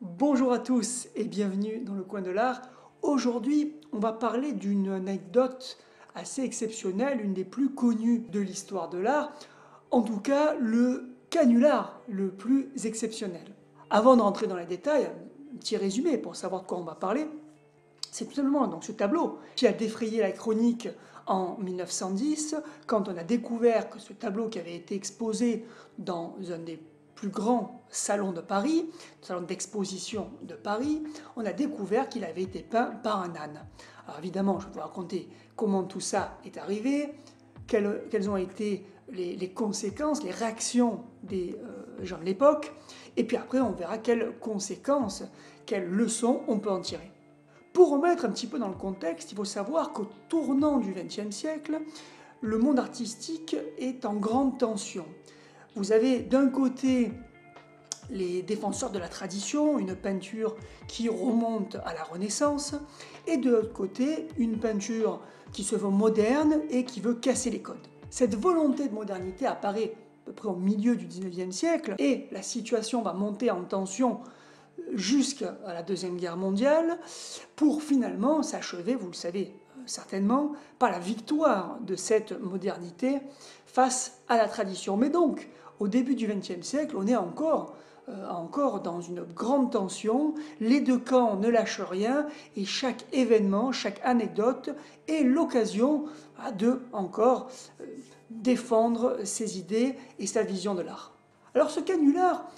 Bonjour à tous et bienvenue dans le coin de l'art. Aujourd'hui, on va parler d'une anecdote assez exceptionnelle, une des plus connues de l'histoire de l'art, en tout cas le canular le plus exceptionnel. Avant de rentrer dans les détails, un petit résumé pour savoir de quoi on va parler. C'est tout simplement donc ce tableau qui a défrayé la chronique en 1910, quand on a découvert que ce tableau qui avait été exposé dans un des plus grands salons de Paris, salon d'exposition de Paris, on a découvert qu'il avait été peint par un âne. Alors évidemment, je vais vous raconter comment tout ça est arrivé, quelles ont été les conséquences, les réactions des gens de l'époque, et puis après on verra quelles conséquences, quelles leçons on peut en tirer. Pour remettre un petit peu dans le contexte, il faut savoir qu'au tournant du XXe siècle, le monde artistique est en grande tension. Vous avez d'un côté les défenseurs de la tradition, une peinture qui remonte à la Renaissance, et de l'autre côté, une peinture qui se veut moderne et qui veut casser les codes. Cette volonté de modernité apparaît à peu près au milieu du XIXe siècle, et la situation va monter en tension jusqu'à la Deuxième Guerre mondiale, pour finalement s'achever, vous le savez certainement, par la victoire de cette modernité face à la tradition. Mais donc, au début du XXe siècle, on est encore dans une grande tension, les deux camps ne lâchent rien, et chaque événement, chaque anecdote est l'occasion de encore défendre ses idées et sa vision de l'art. Alors ce canular,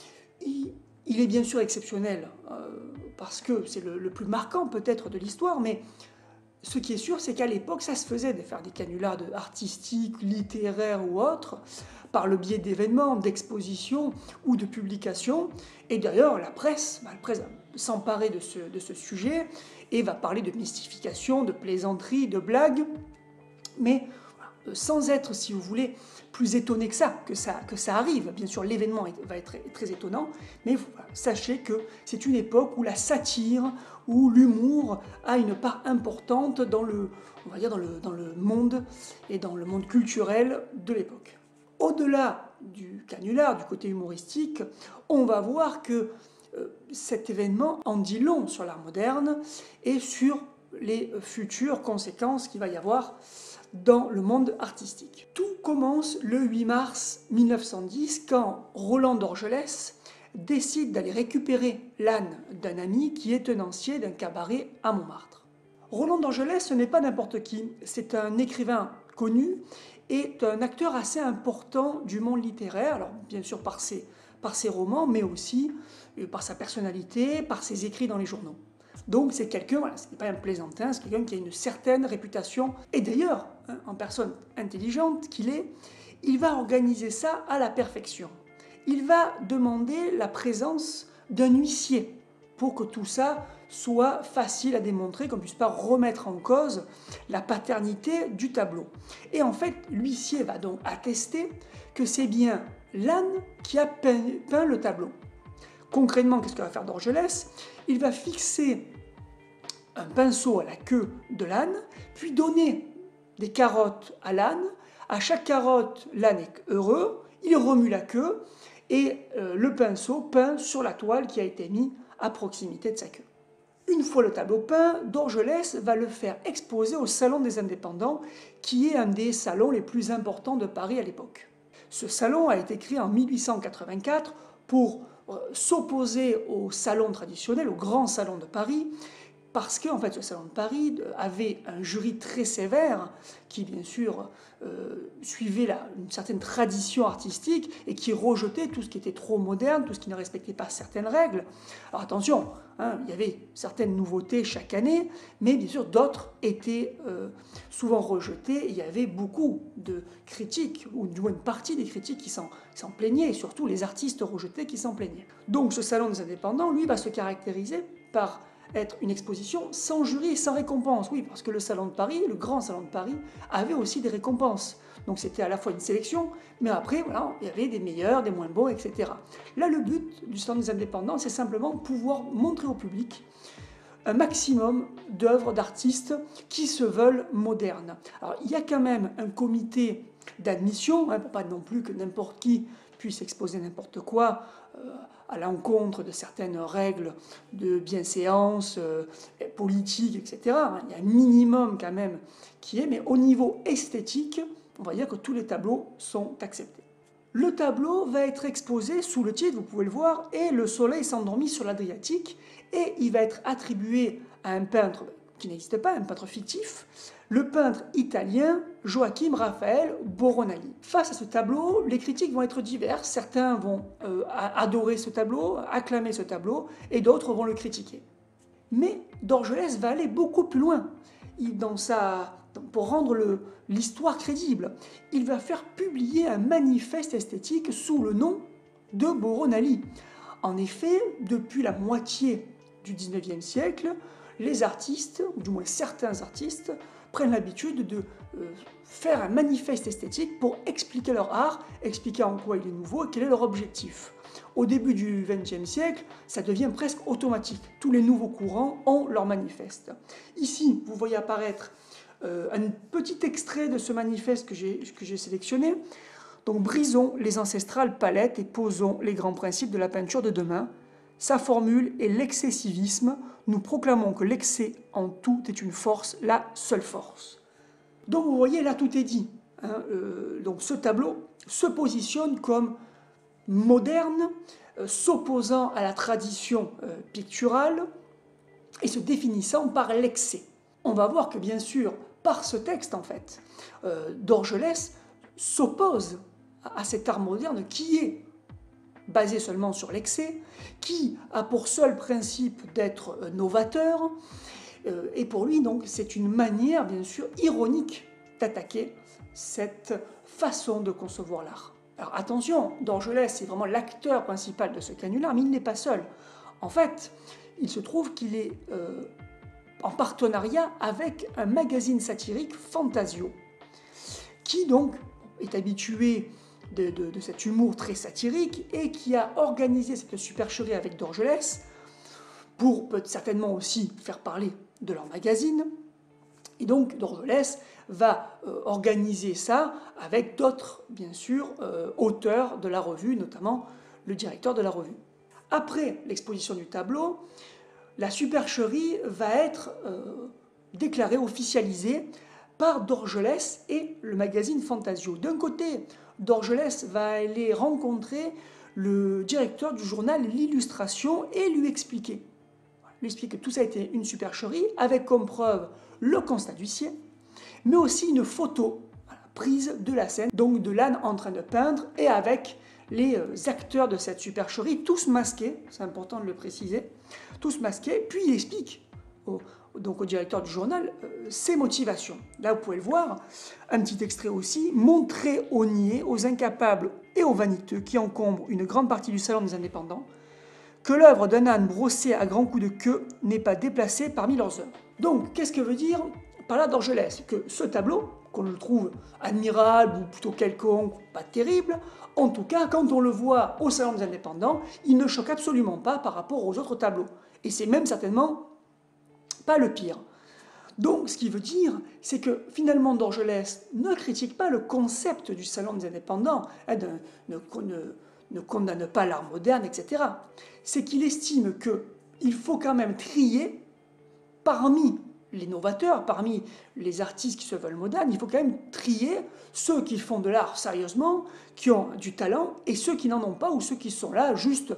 il est bien sûr exceptionnel, parce que c'est le plus marquant peut-être de l'histoire, mais ce qui est sûr, c'est qu'à l'époque, ça se faisait de faire des canulars artistiques, littéraires ou autres, par le biais d'événements, d'expositions ou de publications. Et d'ailleurs, la presse va s'emparer de ce sujet et va parler de mystification, de plaisanterie, de blagues, mais sans être, si vous voulez, plus étonné que ça arrive. Bien sûr, l'événement va être très étonnant, mais voilà, sachez que c'est une époque où la satire, où l'humour a une part importante dans le, on va dire dans le monde et dans le monde culturel de l'époque. Au-delà du canular, du côté humoristique, on va voir que cet événement en dit long sur l'art moderne et sur les futures conséquences qu'il va y avoir dans le monde artistique. Tout commence le 8 mars 1910 quand Roland d'Orgelès décide d'aller récupérer l'âne d'un ami qui est tenancier d'un cabaret à Montmartre. Roland d'Orgelès, ce n'est pas n'importe qui, c'est un écrivain connu et un acteur assez important du monde littéraire, alors bien sûr par ses romans, mais aussi par sa personnalité, par ses écrits dans les journaux. Donc c'est quelqu'un, voilà, ce n'est pas un plaisantin, c'est quelqu'un qui a une certaine réputation. Et d'ailleurs, en personne intelligente qu'il est, il va organiser ça à la perfection. Il va demander la présence d'un huissier pour que tout ça soit facile à démontrer, qu'on ne puisse pas remettre en cause la paternité du tableau. Et en fait, l'huissier va donc attester que c'est bien l'âne qui a peint le tableau. Concrètement, qu'est-ce qu'il va faire d'Orgelès? Il va fixer un pinceau à la queue de l'âne, puis donner des carottes à l'âne. À chaque carotte, l'âne est heureux, il remue la queue, et le pinceau peint sur la toile qui a été mise à proximité de sa queue. Une fois le tableau peint, d'Orgelès va le faire exposer au Salon des Indépendants, qui est un des salons les plus importants de Paris à l'époque. Ce salon a été créé en 1884 pour s'opposer au salon traditionnel, au grand salon de Paris, parce que en fait, ce salon de Paris avait un jury très sévère qui, bien sûr, suivait une certaine tradition artistique et qui rejetait tout ce qui était trop moderne, tout ce qui ne respectait pas certaines règles. Alors attention, hein, il y avait certaines nouveautés chaque année, mais bien sûr d'autres étaient souvent rejetées. Et il y avait beaucoup de critiques, ou du moins une partie des critiques qui s'en plaignaient, et surtout les artistes rejetés qui s'en plaignaient. Donc ce salon des indépendants, lui, va se caractériser par être une exposition sans jury et sans récompense. Oui, parce que le Salon de Paris, le grand Salon de Paris, avait aussi des récompenses. Donc c'était à la fois une sélection, mais après, voilà, il y avait des meilleurs, des moins bons, etc. Là, le but du Salon des Indépendants, c'est simplement pouvoir montrer au public un maximum d'œuvres d'artistes qui se veulent modernes. Alors, il y a quand même un comité d'admission, hein, pour pas non plus que n'importe qui puisse exposer n'importe quoi à l'encontre de certaines règles de bienséance, politique, etc. Il y a un minimum quand même qui est, mais au niveau esthétique, on va dire que tous les tableaux sont acceptés. Le tableau va être exposé sous le titre, vous pouvez le voir, et le soleil s'endormit sur l'Adriatique, et il va être attribué à un peintre qui n'existe pas, un peintre fictif, le peintre italien Joachim Raphael Boronali. Face à ce tableau, les critiques vont être diverses. Certains vont adorer ce tableau, acclamer ce tableau, et d'autres vont le critiquer. Mais Dorgelès va aller beaucoup plus loin. Pour rendre l'histoire crédible, il va faire publier un manifeste esthétique sous le nom de Boronali. En effet, depuis la moitié du XIXe siècle, les artistes, ou du moins certains artistes, prennent l'habitude de faire un manifeste esthétique pour expliquer leur art, expliquer en quoi il est nouveau et quel est leur objectif. Au début du XXe siècle, ça devient presque automatique. Tous les nouveaux courants ont leur manifeste. Ici, vous voyez apparaître un petit extrait de ce manifeste que j'ai sélectionné. Donc, brisons les ancestrales palettes et posons les grands principes de la peinture de demain. Sa formule est l'excessivisme. Nous proclamons que l'excès en tout est une force, la seule force. Donc vous voyez, là tout est dit. Donc ce tableau se positionne comme moderne, s'opposant à la tradition picturale et se définissant par l'excès. On va voir que bien sûr, par ce texte en fait, Dorgelès s'oppose à cet art moderne qui est basé seulement sur l'excès, qui a pour seul principe d'être novateur, et pour lui, donc, c'est une manière, bien sûr, ironique d'attaquer cette façon de concevoir l'art. Alors attention, Dorgelès est vraiment l'acteur principal de ce canular, mais il n'est pas seul. En fait, il se trouve qu'il est en partenariat avec un magazine satirique, Fantasio, qui donc est habitué de cet humour très satirique et qui a organisé cette supercherie avec Dorgelès pour certainement aussi faire parler de leur magazine. Et donc Dorgelès va organiser ça avec d'autres, bien sûr, auteurs de la revue, notamment le directeur de la revue. Après l'exposition du tableau, la supercherie va être déclarée, officialisée par Dorgelès et le magazine Fantasio. D'un côté, Dorgelès va aller rencontrer le directeur du journal L'Illustration et lui expliquer que tout ça a été une supercherie, avec comme preuve le constat d'huissier, mais aussi une photo prise de la scène, donc de l'âne en train de peindre, et avec les acteurs de cette supercherie, tous masqués, c'est important de le préciser, tous masqués, puis il explique donc au directeur du journal ses motivations. Là, vous pouvez le voir, un petit extrait aussi, montrer aux niais, aux incapables et aux vaniteux qui encombrent une grande partie du salon des indépendants, que l'œuvre d'un âne brossé à grands coups de queue n'est pas déplacée parmi leurs œuvres. Donc, qu'est-ce que veut dire par là Dorgelès? Que ce tableau, qu'on le trouve admirable ou plutôt quelconque, pas terrible, en tout cas, quand on le voit au salon des indépendants, il ne choque absolument pas par rapport aux autres tableaux. Et c'est même certainement pas le pire. Donc, ce qui veut dire, c'est que finalement Dorgelès ne critique pas le concept du salon des indépendants, ne condamne pas l'art moderne, etc. C'est qu'il estime qu'il faut quand même trier parmi les novateurs, parmi les artistes qui se veulent modernes, il faut quand même trier ceux qui font de l'art sérieusement, qui ont du talent, et ceux qui n'en ont pas, ou ceux qui sont là juste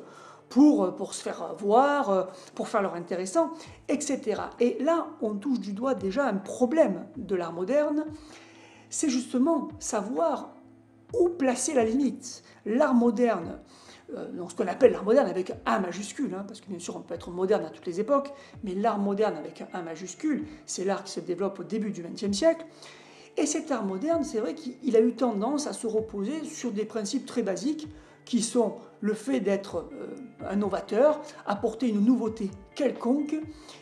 pour se faire voir, pour faire leur intéressant, etc. Et là, on touche du doigt déjà un problème de l'art moderne, c'est justement savoir où placer la limite. L'art moderne, donc ce qu'on appelle l'art moderne avec un A majuscule, parce que bien sûr on peut être moderne à toutes les époques, mais l'art moderne avec un A majuscule, c'est l'art qui se développe au début du XXe siècle. Et cet art moderne, c'est vrai qu'il a eu tendance à se reposer sur des principes très basiques, qui sont le fait d'être un novateur, apporter une nouveauté quelconque,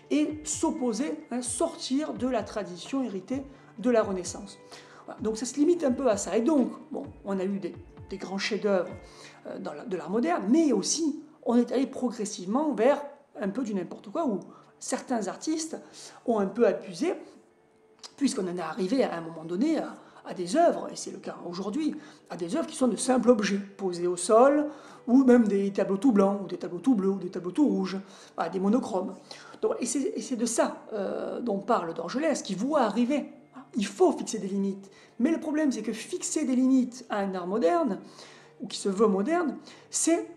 et s'opposer, sortir de la tradition héritée de la Renaissance. Voilà, donc ça se limite un peu à ça. Et donc, bon, on a eu des grands chefs-d'œuvre de l'art moderne, mais aussi on est allé progressivement vers un peu du n'importe quoi, où certains artistes ont un peu abusé, puisqu'on en est arrivé à un moment donné à des œuvres, et c'est le cas aujourd'hui, à des œuvres qui sont de simples objets posés au sol, ou même des tableaux tout blancs, ou des tableaux tout bleus, ou des tableaux tout rouges, voilà, des monochromes. Donc, et c'est de ça dont parle Dorgelès, qui voit arriver. Il faut fixer des limites. Mais le problème, c'est que fixer des limites à un art moderne, ou qui se veut moderne, c'est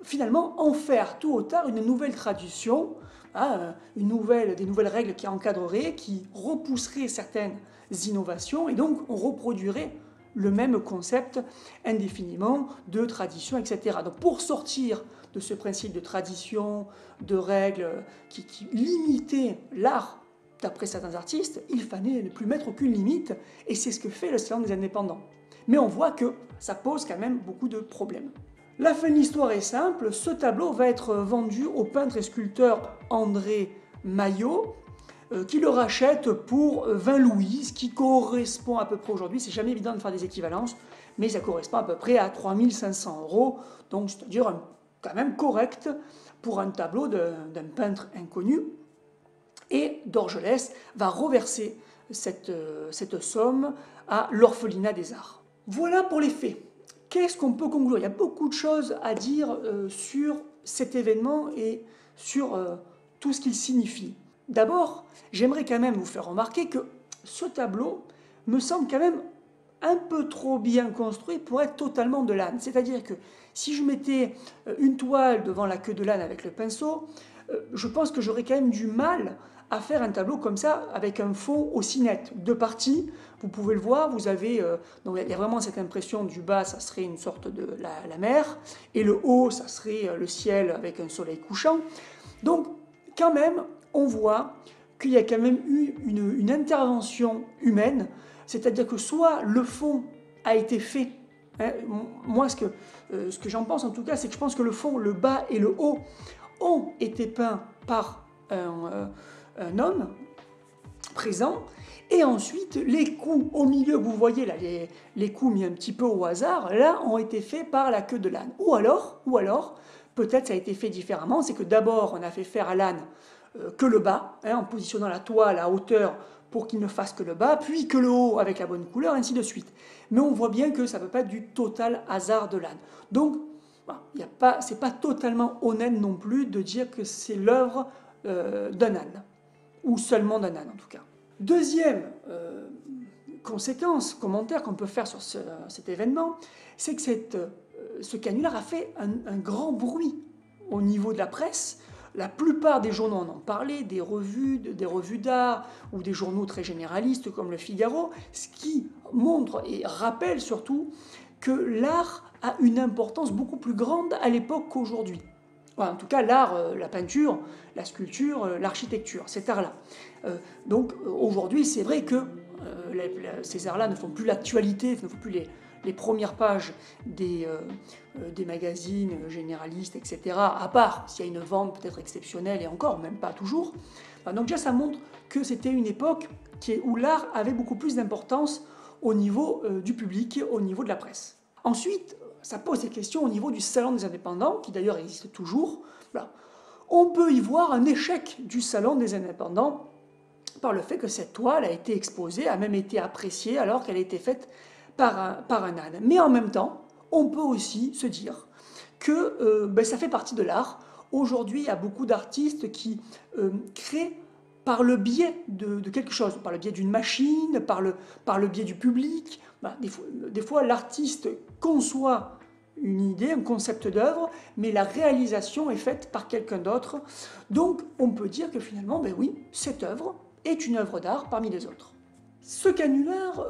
finalement en faire tôt ou tard une nouvelle tradition, hein, des nouvelles règles qui encadreraient, qui repousseraient certaines innovations, et donc on reproduirait le même concept indéfiniment de tradition, etc. Donc pour sortir de ce principe de tradition, de règles qui limitaient l'art d'après certains artistes, il fallait ne plus mettre aucune limite, et c'est ce que fait le Salon des indépendants. Mais on voit que ça pose quand même beaucoup de problèmes. La fin de l'histoire est simple, ce tableau va être vendu au peintre et sculpteur André Maillot, qui le rachète pour 20 louis, ce qui correspond à peu près aujourd'hui, c'est jamais évident de faire des équivalences, mais ça correspond à peu près à 3500 €, donc c'est-à-dire quand même correct pour un tableau d'un peintre inconnu. Et Dorgelès va reverser cette somme à l'orphelinat des arts. Voilà pour les faits. Qu'est-ce qu'on peut conclure? Il y a beaucoup de choses à dire sur cet événement et sur tout ce qu'il signifie. D'abord, j'aimerais quand même vous faire remarquer que ce tableau me semble quand même un peu trop bien construit pour être totalement de l'âne. C'est-à-dire que si je mettais une toile devant la queue de l'âne avec le pinceau, je pense que j'aurais quand même du mal à faire un tableau comme ça, avec un fond aussi net. Deux parties, vous pouvez le voir, vous avez, donc il y a vraiment cette impression du bas, ça serait une sorte de la mer, et le haut, ça serait le ciel avec un soleil couchant. Donc, quand même, on voit qu'il y a quand même eu une intervention humaine, c'est-à-dire que soit le fond a été fait, hein, moi ce que j'en pense en tout cas, c'est que je pense que le fond, le bas et le haut ont été peints par un homme présent, et ensuite les coups au milieu, vous voyez là, les coups mis un petit peu au hasard, là ont été faits par la queue de l'âne. Ou alors, peut-être ça a été fait différemment, c'est que d'abord on a fait faire à l'âne que le bas, hein, en positionnant la toile à hauteur pour qu'il ne fasse que le bas, puis que le haut avec la bonne couleur, ainsi de suite. Mais on voit bien que ça ne peut pas être du total hasard de l'âne. Donc, c'est pas totalement honnête non plus de dire que c'est l'œuvre d'un âne, ou seulement d'un âne en tout cas. Deuxième conséquence, commentaire qu'on peut faire sur cet événement, c'est que ce canular a fait un grand bruit au niveau de la presse. La plupart des journaux en ont parlé, des revues d'art ou des journaux très généralistes comme le Figaro, ce qui montre et rappelle surtout que l'art a une importance beaucoup plus grande à l'époque qu'aujourd'hui. Voilà, en tout cas, l'art, la peinture, la sculpture, l'architecture, cet art-là. Donc aujourd'hui, c'est vrai que ces arts-là ne font plus l'actualité, ne font plus les premières pages des magazines généralistes, etc., à part s'il y a une vente peut-être exceptionnelle, et encore, même pas toujours. Donc déjà, ça montre que c'était une époque où l'art avait beaucoup plus d'importance au niveau du public, au niveau de la presse. Ensuite, ça pose des questions au niveau du Salon des indépendants, qui d'ailleurs existe toujours. Voilà. On peut y voir un échec du Salon des indépendants par le fait que cette toile a été exposée, a même été appréciée alors qu'elle a été faite par un âne. Mais en même temps, on peut aussi se dire que ça fait partie de l'art. Aujourd'hui, il y a beaucoup d'artistes qui créent par le biais de quelque chose, par le biais d'une machine, par le biais du public. Des fois, l'artiste conçoit une idée, un concept d'œuvre, mais la réalisation est faite par quelqu'un d'autre. Donc, on peut dire que finalement, oui, cette œuvre est une œuvre d'art parmi les autres. Ce canular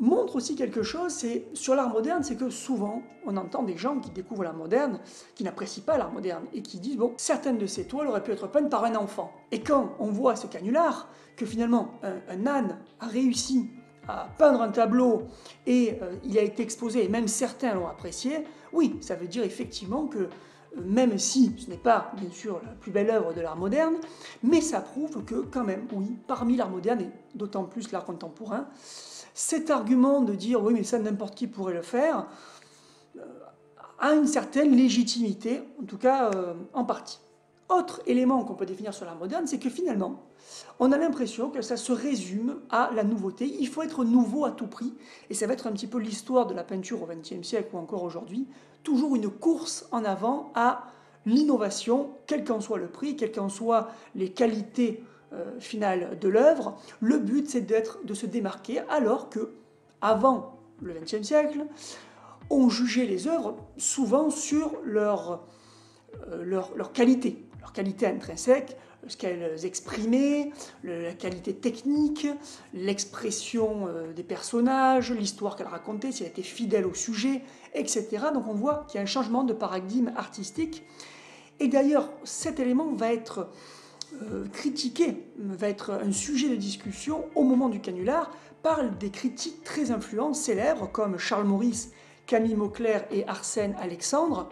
montre aussi quelque chose sur l'art moderne, c'est que souvent, on entend des gens qui découvrent l'art moderne, qui n'apprécient pas l'art moderne, et qui disent, bon, certaines de ces toiles auraient pu être peintes par un enfant. Et quand on voit ce canular, que finalement, un âne a réussi à peindre un tableau, et il a été exposé, et même certains l'ont apprécié, oui, ça veut dire effectivement que, même si ce n'est pas, bien sûr, la plus belle œuvre de l'art moderne, mais ça prouve que, quand même, oui, parmi l'art moderne, et d'autant plus l'art contemporain, cet argument de dire, oui, mais ça, n'importe qui pourrait le faire, a une certaine légitimité, en tout cas, en partie. Autre élément qu'on peut définir sur l'art moderne, c'est que finalement, on a l'impression que ça se résume à la nouveauté. Il faut être nouveau à tout prix, et ça va être un petit peu l'histoire de la peinture au XXe siècle ou encore aujourd'hui, toujours une course en avant à l'innovation, quel qu'en soit le prix, quelles qu'en soient les qualités finales de l'œuvre. Le but, c'est de se démarquer, alors que, avant le XXe siècle, on jugeait les œuvres souvent sur leur qualité intrinsèque, ce qu'elles exprimaient, la qualité technique, l'expression des personnages, l'histoire qu'elles racontaient, si elle était fidèle au sujet, etc. Donc on voit qu'il y a un changement de paradigme artistique. Et d'ailleurs, cet élément va être critiqué, va être un sujet de discussion au moment du canular par des critiques très influents, célèbres, comme Charles Maurice, Camille Mauclerc et Arsène Alexandre,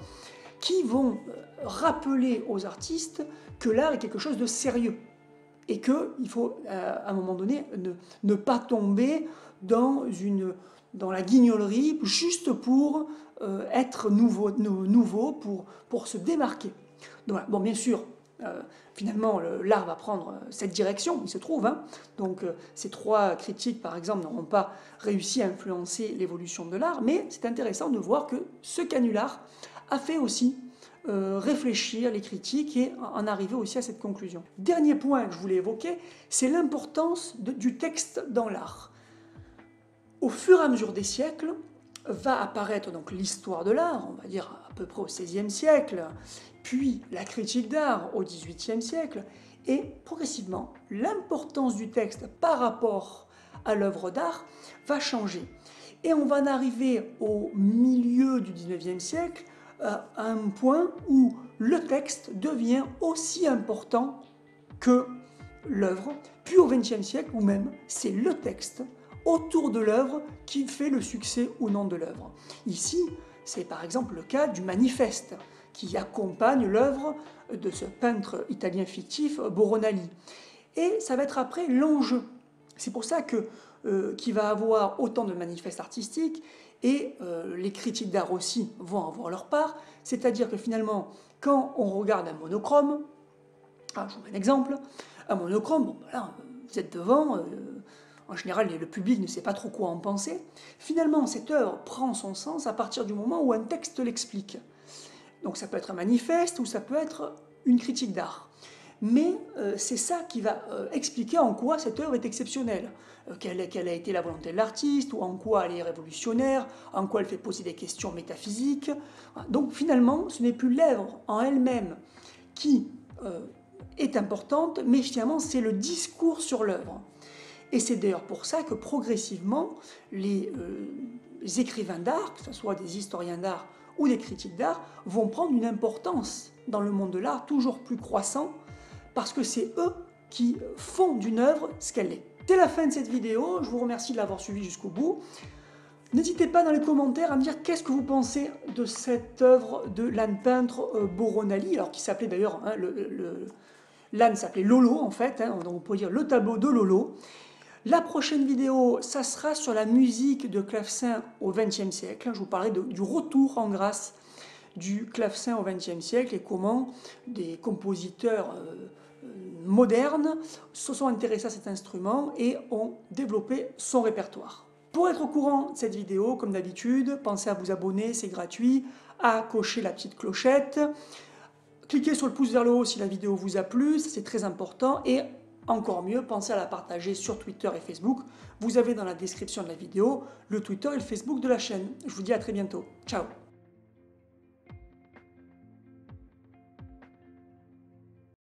qui vont rappeler aux artistes que l'art est quelque chose de sérieux et qu'il faut, à un moment donné, ne pas tomber dans la guignolerie juste pour être nouveau pour se démarquer. Donc, bon, bien sûr, finalement, l'art va prendre cette direction, il se trouve. Hein. Donc, ces trois critiques, par exemple, n'auront pas réussi à influencer l'évolution de l'art, mais c'est intéressant de voir que ce canular a fait aussi réfléchir les critiques et en arriver aussi à cette conclusion. Dernier point que je voulais évoquer, c'est l'importance du texte dans l'art. Au fur et à mesure des siècles, va apparaître donc l'histoire de l'art, on va dire à peu près au XVIe siècle, puis la critique d'art au XVIIIe siècle, et progressivement, l'importance du texte par rapport à l'œuvre d'art va changer. Et on va en arriver au milieu du XIXe siècle à un point où le texte devient aussi important que l'œuvre, puis au XXe siècle où même c'est le texte autour de l'œuvre qui fait le succès ou non de l'œuvre. Ici, c'est par exemple le cas du manifeste qui accompagne l'œuvre de ce peintre italien fictif Boronali. Et ça va être après l'enjeu. C'est pour ça qu'il va avoir autant de manifestes artistiques et les critiques d'art aussi vont avoir leur part. C'est-à-dire que finalement, quand on regarde un monochrome, je vous mets un exemple, un monochrome, bon, là, vous êtes devant, en général le public ne sait pas trop quoi en penser. Finalement, cette œuvre prend son sens à partir du moment où un texte l'explique. Donc ça peut être un manifeste ou ça peut être une critique d'art. Mais c'est ça qui va expliquer en quoi cette œuvre est exceptionnelle, quelle a été la volonté de l'artiste, ou en quoi elle est révolutionnaire, en quoi elle fait poser des questions métaphysiques. Donc finalement, ce n'est plus l'œuvre en elle-même qui est importante, mais finalement c'est le discours sur l'œuvre. Et c'est d'ailleurs pour ça que progressivement, les écrivains d'art, que ce soit des historiens d'art ou des critiques d'art, vont prendre une importance dans le monde de l'art toujours plus croissant, parce que c'est eux qui font d'une œuvre ce qu'elle est. C'est la fin de cette vidéo, je vous remercie de l'avoir suivi jusqu'au bout. N'hésitez pas dans les commentaires à me dire qu'est-ce que vous pensez de cette œuvre de l'âne peintre Boronali, alors qui s'appelait d'ailleurs, hein, l'âne s'appelait Lolo en fait, hein, donc on peut dire le tableau de Lolo. La prochaine vidéo, ça sera sur la musique de clavecin au XXe siècle. Je vous parlerai du retour en grâce du clavecin au XXe siècle et comment des compositeurs modernes se sont intéressés à cet instrument et ont développé son répertoire. Pour être au courant de cette vidéo, comme d'habitude, pensez à vous abonner, c'est gratuit, à cocher la petite clochette, cliquez sur le pouce vers le haut si la vidéo vous a plu, c'est très important, et encore mieux, pensez à la partager sur Twitter et Facebook. Vous avez dans la description de la vidéo le Twitter et le Facebook de la chaîne. Je vous dis à très bientôt. Ciao!